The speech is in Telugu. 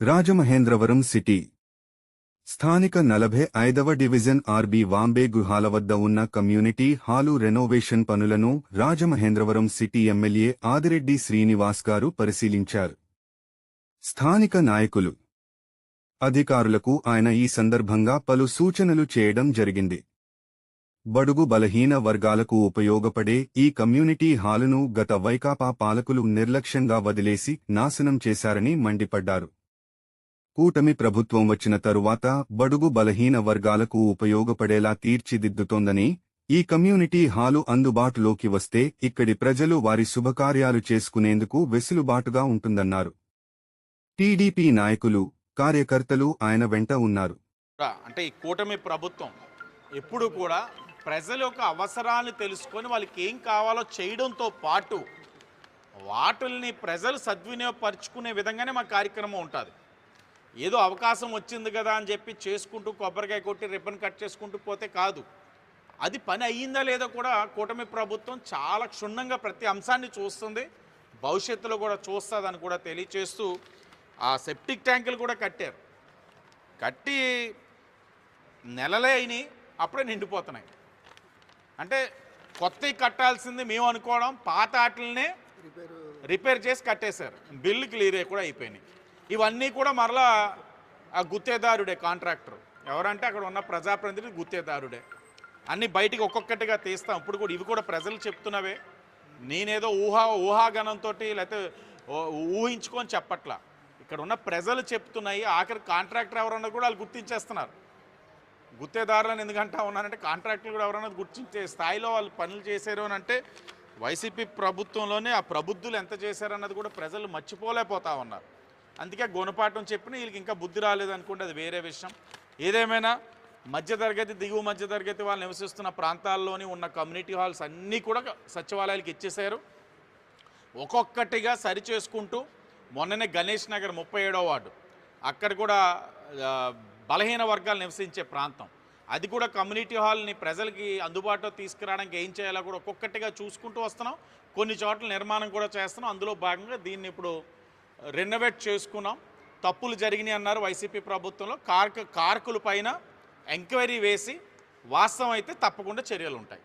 రాజమహేంద్రవరం సిటీ స్థానిక 45వ డివిజన్ ఆర్బీ వాంబే గుహాల వద్ద ఉన్న కమ్యూనిటీ హాలు రెనోవేషన్ పనులను రాజమహేంద్రవరం సిటీ ఎమ్మెల్యే ఆదిరెడ్డి శ్రీనివాస్ గారు పరిశీలించారు. స్థానిక నాయకులు, అధికారులకు ఆయన ఈ సందర్భంగా పలు సూచనలు చేయడం జరిగింది. బడుగు బలహీన వర్గాలకు ఉపయోగపడే ఈ కమ్యూనిటీ హాలును గత వైకాపా పాలకులు నిర్లక్ష్యంగా వదిలేసి నాశనం చేశారని మండిపడ్డారు. కూటమి ప్రభుత్వం వచ్చిన తరువాత బడుగు బలహీన వర్గాలకు ఉపయోగపడేలా తీర్చిదిద్దుతోందని, ఈ కమ్యూనిటీ హాలు అందుబాటులోకి వస్తే ఇక్కడి ప్రజలు వారి శుభకార్యాలు చేసుకునేందుకు వెసులుబాటుగా ఉంటుందన్నారు. టీడీపీ నాయకులు, కార్యకర్తలు ఆయన వెంట ఉన్నారు. అంటే ఈ కూటమి ప్రభుత్వం ఎప్పుడు కూడా ప్రజల యొక్క అవసరాలను తెలుసుకొని వాళ్ళకి ఏం కావాలో చేయడంతో పాటు వాటిల్ని ప్రజలు సద్వినియోగపరుచుకునే విధంగానే మా కార్యక్రమం ఉంటుంది. ఏదో అవకాశం వచ్చింది కదా అని చెప్పి చేసుకుంటూ కొబ్బరికాయ కొట్టి రిబ్బన్ కట్ చేసుకుంటూ పోతే కాదు. అది పని అయ్యిందా లేదో కూడా కూటమి ప్రభుత్వం చాలా క్షుణ్ణంగా ప్రతి అంశాన్ని చూస్తుంది, భవిష్యత్తులో కూడా చూస్తుందని కూడా తెలియచేస్తూ ఆ సెప్టిక్ ట్యాంకులు కూడా కట్టారు. కట్టి నెలలే అయినాయి, అప్పుడే నిండిపోతున్నాయి. అంటే కొత్తవి కట్టాల్సింది మేము అనుకోవడం, పాత ఆటలనే రిపేర్ చేసి కట్టేశారు. బిల్లు క్లియర్ కూడా అయిపోయినాయి. ఇవన్నీ కూడా మరలా ఆ గుత్తేదారుడే కాంట్రాక్టర్. ఎవరంటే అక్కడ ఉన్న ప్రజాప్రతినిధి గుత్తేదారుడే. అన్నీ బయటికి ఒక్కొక్కటిగా తీస్తాం. ఇప్పుడు కూడా ఇవి కూడా ప్రజలు చెప్తున్నవే. నేనేదో ఊహాగణంతో లేకపోతే ఊహించుకొని చెప్పట్లా. ఇక్కడ ఉన్న ప్రజలు చెప్తున్నాయి. ఆఖరి కాంట్రాక్టర్ ఎవరన్నా కూడా వాళ్ళు గుర్తించేస్తున్నారు. గుత్తేదారులను ఎందుకంటా ఉన్నారంటే కాంట్రాక్టులు కూడా ఎవరన్నా గుర్తించే స్థాయిలో వాళ్ళు పనులు చేశారు అని అంటే వైసీపీ ప్రభుత్వంలోనే ఆ ప్రబుద్ధులు ఎంత చేశారన్నది కూడా ప్రజలు మర్చిపోలేకపోతా ఉన్నారు. అందుకే గుణపాఠం చెప్పిన వీళ్ళకి ఇంకా బుద్ధి రాలేదనుకుంటే అది వేరే విషయం. ఏదేమైనా మధ్యతరగతి, దిగువ మధ్యతరగతి వాళ్ళు నివసిస్తున్న ప్రాంతాల్లోని ఉన్న కమ్యూనిటీ హాల్స్ అన్నీ కూడా సచివాలయాలకు ఇచ్చేశారు. ఒక్కొక్కటిగా సరి చేసుకుంటూ మొన్ననే గణేష్ నగర్ 37వ వార్డు అక్కడ కూడా బలహీన వర్గాలు నివసించే ప్రాంతం, అది కూడా కమ్యూనిటీ హాల్ని ప్రజలకి అందుబాటులో తీసుకురావడానికి ఏం చేయాలో కూడా ఒక్కొక్కటిగా చూసుకుంటూ వస్తున్నాం. కొన్ని చోట్ల నిర్మాణం కూడా చేస్తున్నాం. అందులో భాగంగా దీన్ని ఇప్పుడు రెనోవేట్ చేసుకున్నాం. తప్పులు జరిగినాయి అన్నారు వైసీపీ ప్రభుత్వంలో. కారకుల పైన ఎంక్వైరీ వేసి వాస్తవం అయితే తప్పకుండా చర్యలు ఉంటాయి.